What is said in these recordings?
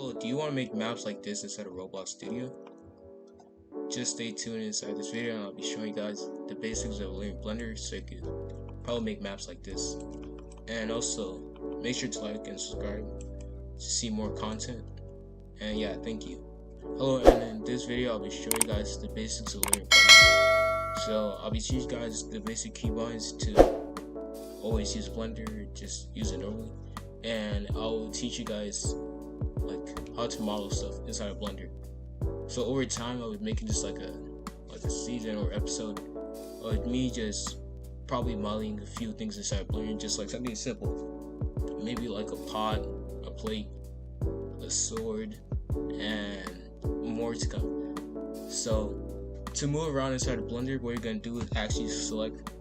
Oh, do you want to make maps like this inside of Roblox Studio? Just stay tuned inside this video and I'll be showing you guys the basics of learning Blender so you can probably make maps like this. And also, make sure to like and subscribe to see more content. And yeah, thank you. Hello, and in this video I'll be showing you guys the basics of learning Blender. So I'll be teaching you guys the basic keybinds to always use Blender, just use it normally. And I'll teach you guys like how to model stuff inside of Blender. So over time I'll be making just like a season or episode of me just probably modeling a few things inside of Blender, just like something simple. Maybe like a pot, a plate, a sword, and more to come. So to move around inside of Blender, what you're gonna do is actually select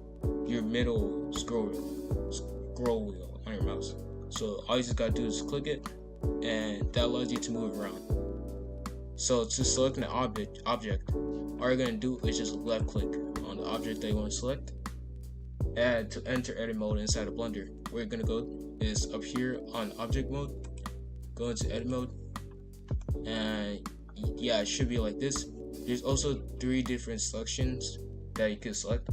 your middle scroll wheel on your mouse. So all you just gotta do is click it, and that allows you to move around. So to select an object, all you're gonna do is just left click on the object that you want to select. And to enter edit mode inside of Blender, where you're gonna go is up here on object mode, go into edit mode, and yeah, it should be like this. There's also 3 different selections that you can select.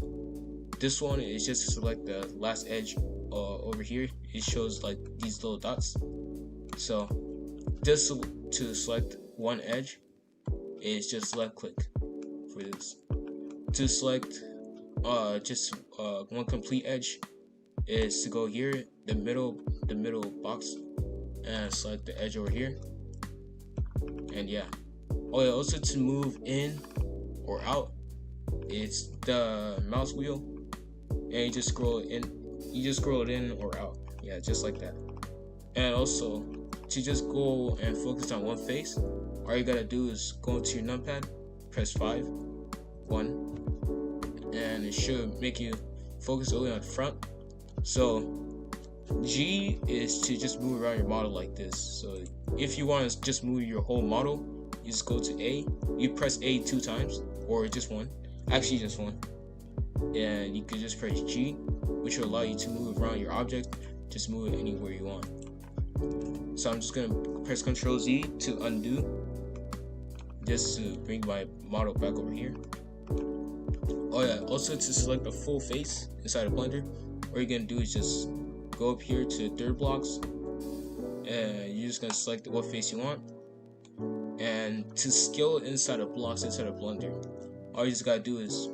This one is just to select the last edge over here. It shows like these little dots. So just to select one edge is just left click for this. To select one complete edge is to go here, the middle box, and select the edge over here. And yeah. Oh yeah, also to move in or out, it's the mouse wheel, and you just scroll it in or out. Yeah, just like that. And also to just go and focus on one face, all you gotta do is go into your numpad, press 5, 1, and it should make you focus only on the front. So G is to just move around your model like this. So if you want to just move your whole model, you just go to A, you press A 2 times, or just one, actually just one, and you can just press G, which will allow you to move around your object, just move it anywhere you want. So I'm just gonna press Ctrl Z to undo, just to bring my model back over here. Oh yeah, also to select the full face inside of Blender, what you're gonna do is just go up here to third blocks, and you're just gonna select what face you want. And to scale inside of blocks inside of Blender, all you just gotta do is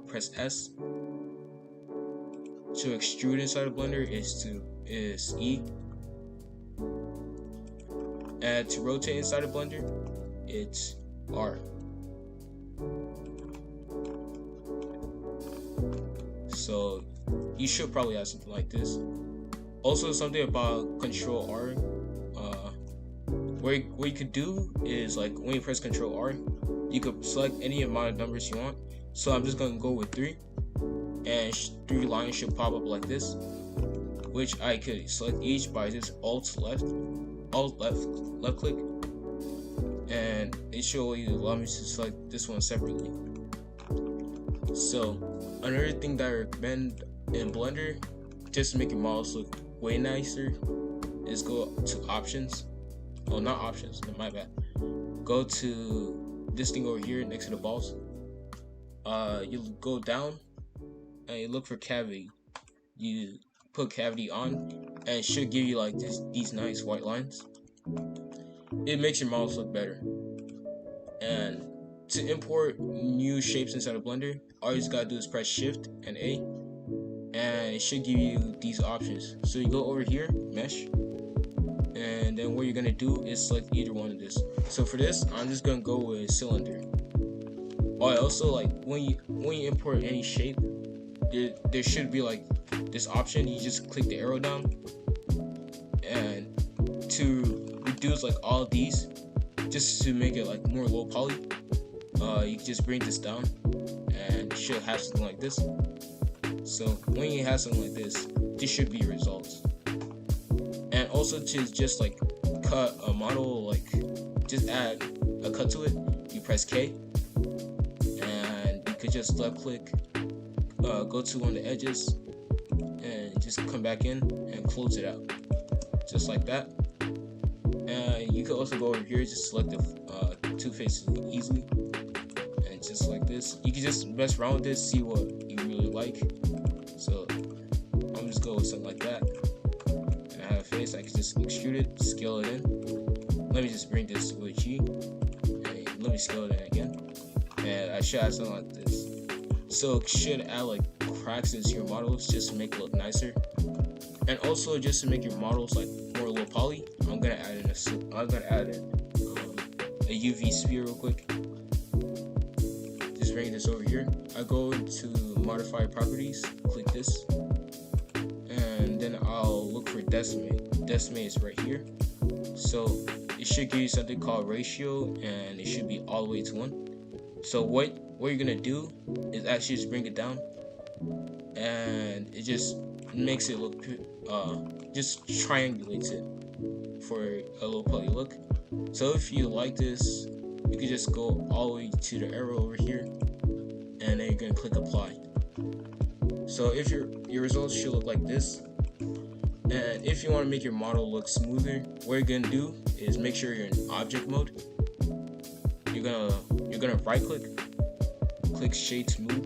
press S. To extrude inside of Blender is E. And to rotate inside of Blender, it's R. So you should probably have something like this. Also, something about Control R. What you could do is, like, when you press Control R, you could select any amount of numbers you want. So I'm just gonna go with 3, and 3 lines should pop up like this, which I could select each by just Alt left click, and it should allow me to select this one separately. So another thing that I recommend in Blender, just to make your models look way nicer, is go to options. Oh, not options, my bad. Go to this thing over here next to the balls. You go down and you look for cavity. You put cavity on, and it should give you like these nice white lines. It makes your models look better. And to import new shapes inside of Blender, all you just gotta do is press Shift and A, and it should give you these options. So you go over here, mesh, and then what you're gonna do is select either one of this. So for this, I'm just gonna go with cylinder. Oh, also, like when you import any shape, there should be like this option. You just click the arrow down, and to reduce like all of these, just to make it like more low poly, you can just bring this down, and it should have something like this. So when you have something like this should be your results. And also to just like cut a model, like just add a cut to it, you press K, and you could just left click, go to one of the edges, and just come back in and close it out, just like that. And you can also go over here, just select the two faces easily, and just like this, you can just mess around with this, see what you really like. So I'm just go with something like that. And I have a face, I can just extrude it, scale it in. Let me just bring this to a G, and let me scale it in again. And I should have something like this. So it should add like cracks into your models just to make it look nicer. And also just to make your models like more low poly, I'm gonna add in a UV sphere real quick. Just bring this over here. I go into modify properties, click this, and then I'll look for decimate. Decimate is right here. So it should give you something called ratio, and it should be all the way to 1. So what you're gonna do is actually just bring it down, and it just makes it look just triangulates it for a low poly look. So if you like this, you can just go all the way to the arrow over here, and then you're gonna click apply. So if your results should look like this. And if you want to make your model look smoother, what you're gonna do is make sure you're in object mode. You're gonna right click shade smooth,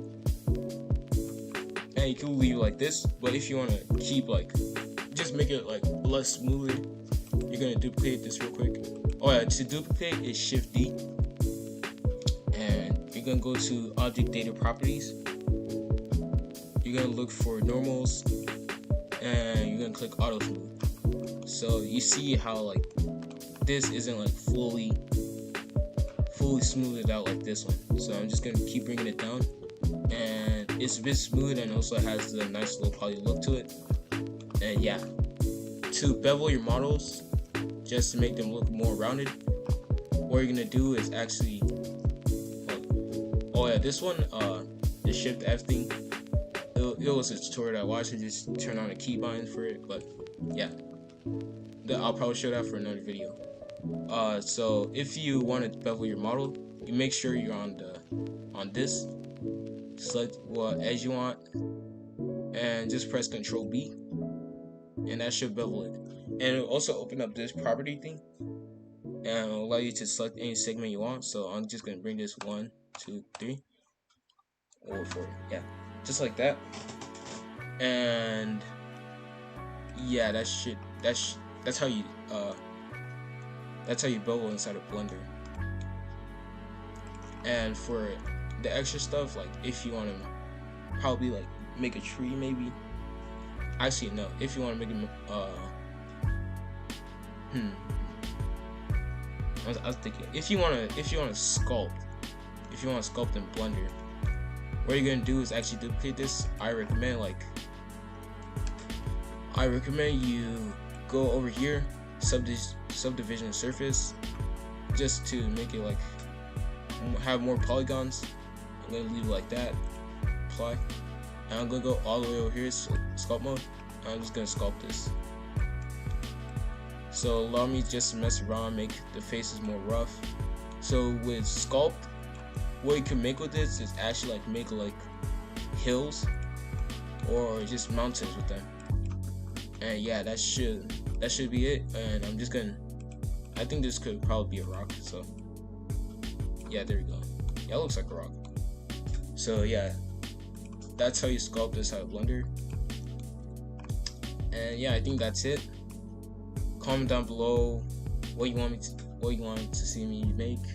and you can leave it like this. But if you want to keep like, just make it like less smoother, you're gonna duplicate this real quick. Oh yeah, to duplicate is Shift D, and you're gonna go to object data properties. You're gonna look for normals, and you're gonna click auto smooth. So you see how like this isn't like fully smoothed out like this one. So I'm just gonna keep bringing it down, and it's a bit smooth and also has the nice low poly look to it. And yeah, to bevel your models just to make them look more rounded, what you're gonna do is actually this one, the Shift F thing, it was a tutorial I watched, and just turn on a keybind for it. But yeah, I'll probably show that for another video. So if you want to bevel your model, you make sure you're on this, select what edge you want, and just press Ctrl B, and that should bevel it. And it'll also open up this property thing, and it'll allow you to select any segment you want. So I'm just gonna bring this 1, 2, 3, or 4, yeah, just like that. And yeah, that's how you bevel inside of Blender. And for the extra stuff, like if you want to probably like make a tree, maybe, actually no, if you want to make it I was thinking, if you want to sculpt in Blender, what you're gonna do is actually duplicate this. I recommend you go over here, subdivision surface, just to make it like have more polygons. I'm gonna leave it like that, apply, and I'm gonna go all the way over here, so sculpt mode. I'm just gonna sculpt this. So allow me just to mess around, make the faces more rough. So with sculpt, what you can make with this is actually like make like hills or just mountains with them. And yeah, that should be it. And I think this could probably be a rock. So yeah, there you go. Yeah, it looks like a rock. So yeah, that's how you sculpt this out of Blender. And yeah, I think that's it. Comment down below what you want to see me make.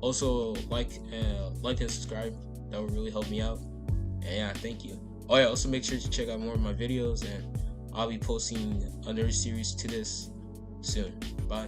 Also like and subscribe. That would really help me out. And yeah, thank you. Oh yeah, also make sure to check out more of my videos, and I'll be posting another series to this soon. Bye.